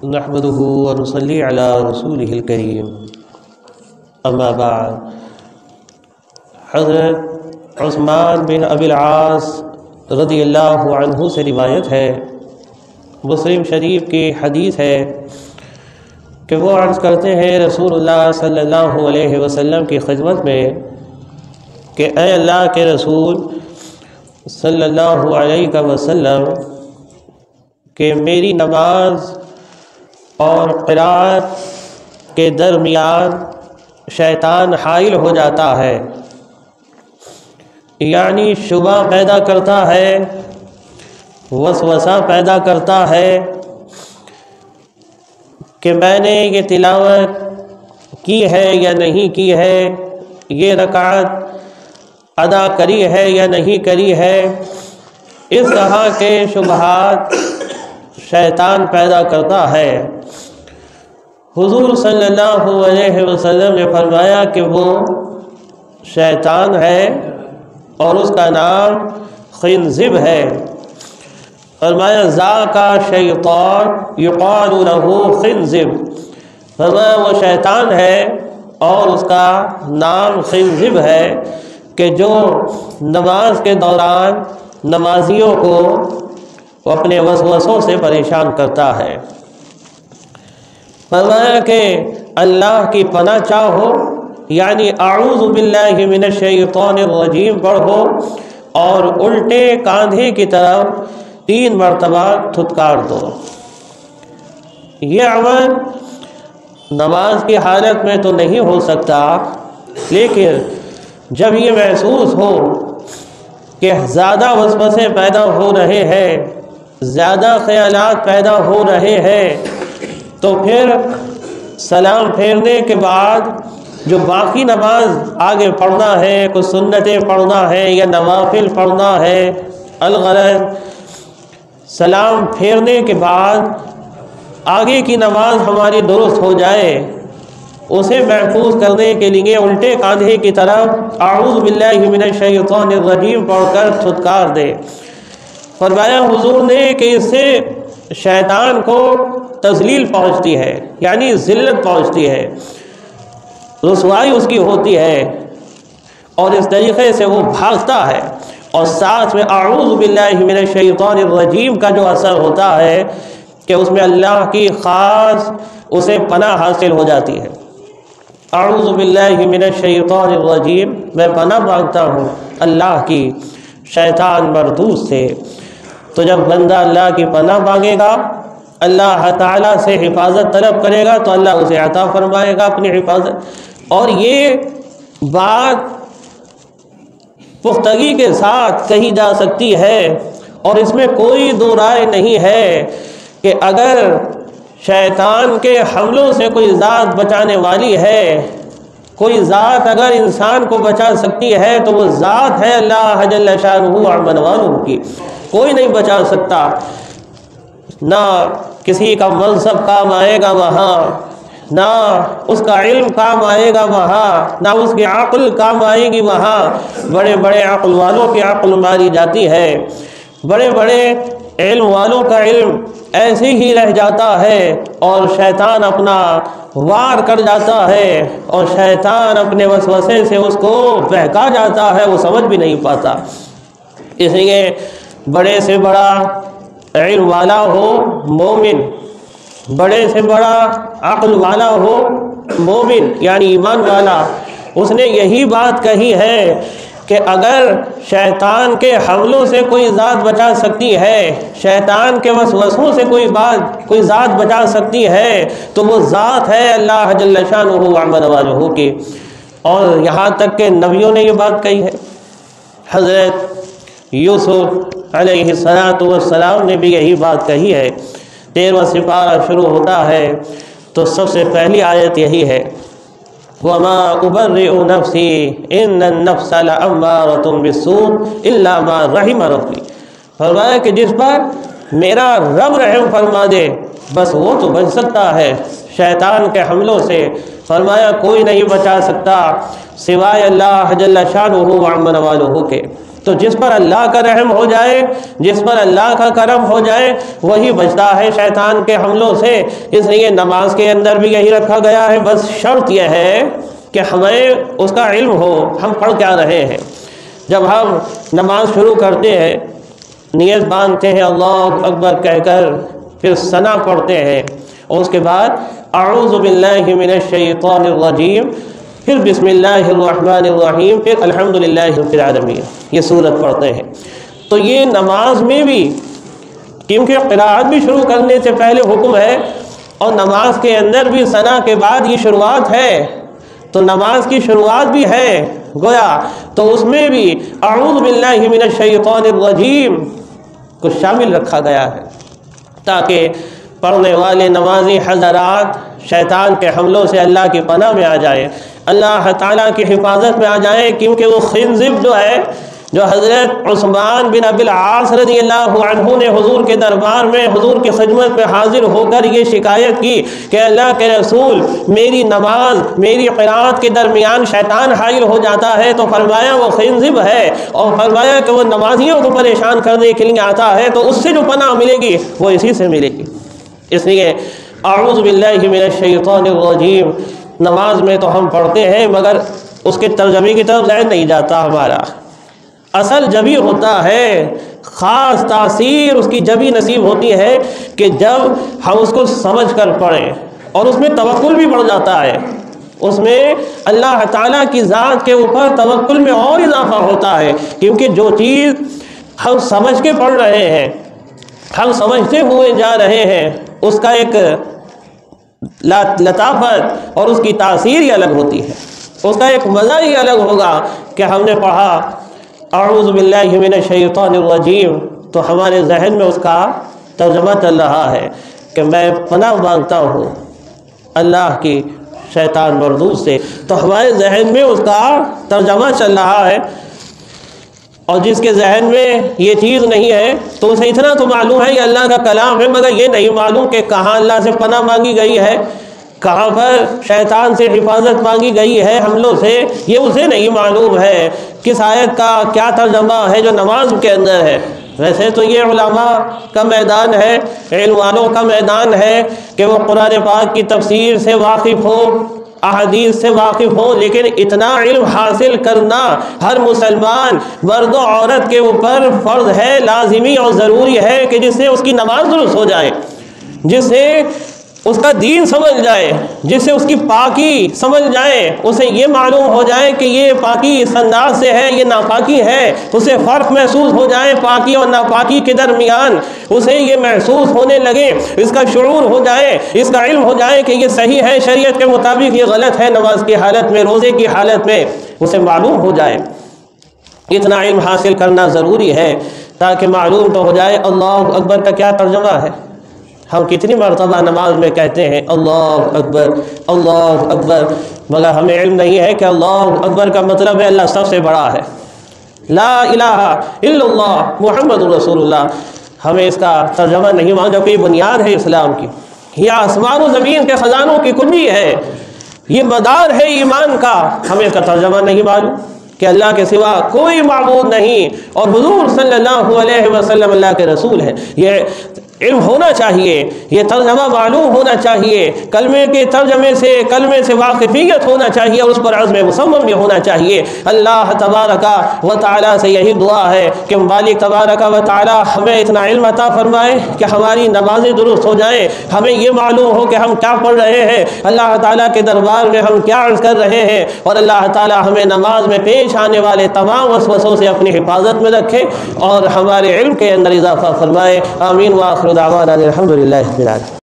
نحمده ونصلي على رسوله الكريم اما بعد۔ حضرت عثمان بن ابی العاص رضی اللہ عنہ سے روایت ہے، مسلم شریف کی حدیث ہے کہ وہ عرض کرتے ہیں رسول اللہ صلی اللہ علیہ وسلم کی خدمت میں کہ اے اللہ کے رسول صلی اللہ علیہ وسلم کہ میری نماز اور قرات کے درمیان شیطان حائل ہو جاتا ہے، یعنی شبہ پیدا کرتا ہے، وسوسہ پیدا کرتا ہے کہ میں نے یہ تلاوت کی ہے یا نہیں کی ہے، یہ رکعت ادا کری ہے یا نہیں کری ہے۔ اس طرح کے شبہات شیطان پیدا کرتا ہے۔ حضور صلی اللہ علیہ وسلم نے فرمایا کہ وہ شیطان ہے اور اس کا نام خنزب ہے۔ فرمایا ذاک شیطان یقال لہ خنزب، فرمایا وہ شیطان ہے اور اس کا نام خنزب ہے کہ جو نماز کے دوران نمازیوں کو اپنے وسوسوں سے پریشان کرتا ہے۔ فرمایا کہ اللہ کی پناہ چاہو، یعنی اعوذ باللہ من الشیطان الرجیم پڑھو اور الٹے کاندھے کی طرف 3 مرتبہ تھتکار دو۔ یہ عمل نماز کی حالت میں تو نہیں ہو سکتا، لیکن جب یہ محسوس ہو کہ زیادہ وسوسے پیدا ہو رہے ہیں، زیادہ خیالات پیدا ہو رہے ہیں، تو پھر سلام پھیرنے کے بعد جو باقی نماز آگے پڑھنا ہے، کچھ سنتیں پڑھنا ہے یا نوافل پڑھنا ہے، الغرض سلام پھیرنے کے بعد آگے کی نماز ہماری درست ہو جائے، اسے محفوظ کرنے کے لیے الٹے کاندھے کی طرف اعوذ باللہ من الشیطان الرجیم پڑھ کر تھتکار دے۔ فرمایا حضور نے کہ اس سے شیطان کو تذلیل پہنچتی ہے، یعنی ذلت پہنچتی ہے، رسوائی اس کی ہوتی ہے، اور اس طریقے سے وہ بھاگتا ہے، اور ساتھ میں اعوذ باللہ من الشیطان الرجیم کا جو اثر ہوتا ہے کہ اس میں اللہ کی خاص اسے پناہ حاصل ہو جاتی ہے۔ اعوذ باللہ من الشیطان الرجیم، میں پناہ مانگتا ہوں اللہ کی شیطان مردود سے۔ تو جب بندہ اللہ کی پناہ مانگے گا، اللہ تعالیٰ سے حفاظت طلب کرے گا، تو اللہ اسے عطا فرمائے گا اپنی حفاظت۔ اور یہ بات پختگی کے ساتھ کہی جا سکتی ہے، اور اس میں کوئی دو رائے نہیں ہے کہ اگر شیطان کے حملوں سے کوئی ذات بچانے والی ہے، کوئی ذات اگر انسان کو بچا سکتی ہے تو وہ ذات ہے اللہ جل شانہ عمن والہ کی، کوئی نہیں بچا سکتا۔ نہ کسی کا منصب کام آئے گا وہاں، نہ اس کا علم کام آئے گا وہاں، نہ اس کی عقل کام آئے گی وہاں۔ بڑے بڑے عقل والوں کی عقل ماری جاتی ہے، بڑے بڑے علم والوں کا علم ایسے ہی رہ جاتا ہے، اور شیطان اپنا وار کر جاتا ہے، اور شیطان اپنے وسوسے سے اس کو بہکا جاتا ہے، وہ سمجھ بھی نہیں پاتا۔ اس لیے بڑے سے بڑا علم والا ہو مومن، بڑے سے بڑا عقل والا ہو مومن یعنی ایمان والا، اس نے یہی بات کہی ہے کہ اگر شیطان کے حملوں سے کوئی ذات بچا سکتی ہے، شیطان کے وسوسوں سے کوئی ذات بچا سکتی ہے، تو وہ ذات ہے اللہ جل شانہ عمن والہ کی۔ اور یہاں تک کہ نبیوں نے یہ بات کہی ہے، حضرت یوسف علیہ السلام نے بھی یہی بات کہی ہے۔ 13واں سپارہ شروع ہوتا ہے تو سب سے پہلی آیت یہی ہے، وَمَا أُبَرِّئُ نَفْسِي إِنَّ النَّفْسَ لَأَمَّارَةٌ بِالسُّوءِ إِلَّا مَا رَحِمَ رَبِّي۔ فرمایا کہ جس پر میرا رب رحم فرما دے بس وہ تو بچ سکتا ہے شیطان کے حملوں سے۔ فرمایا کوئی نہیں بچا سکتا سوائے اللہ جل شانہ عمن والہ کے۔ تو جس پر اللہ کا رحم ہو جائے، جس پر اللہ کا کرم ہو جائے، وہی بچتا ہے شیطان کے حملوں سے۔ اس لیے نماز کے اندر بھی یہی رکھا گیا ہے، بس شرط یہ ہے کہ ہمیں اس کا علم ہو، ہم پڑھ کیا رہے ہیں۔ جب ہم نماز شروع کرتے ہیں، نیت باندھتے ہیں اللہ اکبر کہہ کر، پھر ثنا پڑھتے ہیں، اور اس کے بعد اعوذ باللہ من الشیطان الرجیم، پھر بسم اللہ الرحمن الرحیم، پھر الحمدللہ رب العالمین، یہ سورت پڑھتے ہیں۔ تو یہ نماز میں بھی، کیونکہ قراءت بھی شروع کرنے سے پہلے حکم ہے، اور نماز کے اندر بھی ثنا کے بعد یہ شروعات ہے، تو نماز کی شروعات بھی ہے گویا، تو اس میں بھی اعوذ باللہ من الشیطان الرجیم کو شامل رکھا گیا ہے، تاکہ پڑھنے والے نمازی حضرات شیطان کے حملوں سے اللہ کی پناہ میں آ جائے، اللہ تعالیٰ کی حفاظت میں آ جائے۔ کیونکہ وہ خنزب جو ہے، جو حضرت عثمان بن ابی العاص رضی اللہ عنہ نے حضور کے دربار میں حضور کی خدمت پہ حاضر ہو کر یہ شکایت کی کہ اللہ کے رسول، میری نماز، میری قرات کے درمیان شیطان حائل ہو جاتا ہے، تو فرمایا وہ خنزب ہے، اور فرمایا کہ وہ نمازیوں کو پریشان کرنے کے لیے آتا ہے، تو اس سے جو پناہ ملے گی وہ اسی سے ملے گی۔ اس لیے اعوذ باللہ من الشیطان الرجیم نماز میں تو ہم پڑھتے ہیں، مگر اس کے ترجمے کی طرف ذہن نہیں جاتا ہمارا۔ اصل جبھی ہوتا ہے، خاص تاثیر اس کی جبھی نصیب ہوتی ہے کہ جب ہم اس کو سمجھ کر پڑھیں، اور اس میں توکل بھی بڑھ جاتا ہے، اس میں اللہ تعالیٰ کی ذات کے اوپر توکل میں اور اضافہ ہوتا ہے، کیونکہ جو چیز ہم سمجھ کے پڑھ رہے ہیں، ہم سمجھتے ہوئے جا رہے ہیں، اس کا ایک لطافت اور اس کی تاثیر ہی الگ ہوتی ہے، اس کا ایک مزہ ہی الگ ہوگا کہ ہم نے پڑھا اعوذ باللہ من الشیطان الرجیم، تو ہمارے ذہن میں اس کا ترجمہ چل رہا ہے کہ میں پناہ مانگتا ہوں اللہ کی شیطان مردود سے، تو ہمارے ذہن میں اس کا ترجمہ چل رہا ہے۔ اور جس کے ذہن میں یہ چیز نہیں ہے تو اسے اتنا تو معلوم ہے یہ اللہ کا کلام ہے، مگر یہ نہیں معلوم کہ کہاں اللہ سے پناہ مانگی گئی ہے، کہاں پر شیطان سے حفاظت مانگی گئی ہے حملوں سے، یہ اسے نہیں معلوم ہے۔ کس آیت کا کیا ترجمہ ہے جو نماز کے اندر ہے؟ ویسے تو یہ علماء کا میدان ہے، علم والوں کا میدان ہے کہ وہ قرآن پاک کی تفسیر سے واقف ہو، احادیث سے واقف ہو، لیکن اتنا علم حاصل کرنا ہر مسلمان مرد و عورت کے اوپر فرض ہے، لازمی اور ضروری ہے کہ جس سے اس کی نماز درست ہو جائے، جس سے اس کا دین سمجھ جائے، جس سے اس کی پاکی سمجھ جائے، اسے یہ معلوم ہو جائے کہ یہ پاکی اس انداز سے ہے، یہ ناپاکی ہے، اسے فرق محسوس ہو جائے پاکی اور ناپاکی کے درمیان، اسے یہ محسوس ہونے لگے، اس کا شعور ہو جائے، اس کا علم ہو جائے کہ یہ صحیح ہے شریعت کے مطابق، یہ غلط ہے نماز کی حالت میں، روزے کی حالت میں، اسے معلوم ہو جائے۔ اتنا علم حاصل کرنا ضروری ہے تاکہ معلوم تو ہو جائے اللہ اکبر کا کیا ترجمہ ہے۔ ہم کتنی مرتبہ نماز میں کہتے ہیں اللہ اکبر اللہ اکبر، مگر ہمیں علم نہیں ہے کہ اللہ اکبر کا مطلب ہے اللہ سب سے بڑا ہے، لا الہ الا اللہ محمد رسول اللہ۔ ہمیں اس کا ترجمہ نہیں معلوم، جو کہ یہ بنیاد ہے اسلام کی، یہ آسمان و زمین کے خزانوں کی کنجی ہے، یہ مدار ہے ایمان کا، ہمیں اس کا ترجمہ نہیں معلوم کہ اللہ کے سوا کوئی معبود نہیں، اور حضور صلی اللہ علیہ وسلم اللہ کے رسول ہیں۔ یہ علم ہونا چاہیے، یہ ترجمہ معلوم ہونا چاہیے، کلمے کے ترجمے سے، کلمے سے واقفیت ہونا چاہیے، اور اس پر عزم مصمم بھی ہونا چاہیے۔ اللہ تبارک و تعالیٰ سے یہی دعا ہے کہ مالک تبارک و تعالیٰ ہمیں اتنا علم عطا فرمائے کہ ہماری نمازیں درست ہو جائیں، ہمیں یہ معلوم ہو کہ ہم کیا پڑھ رہے ہیں، اللہ تعالیٰ کے دربار میں ہم کیا عرض کر رہے ہیں، اور اللہ تعالیٰ ہمیں نماز میں پیش آنے والے تمام وسوسوں سے اپنی حفاظت میں رکھے اور ہمارے علم کے اندر اضافہ فرمائے۔ آمین۔ وآخر دعوانا الحمد للہ رب العالمین۔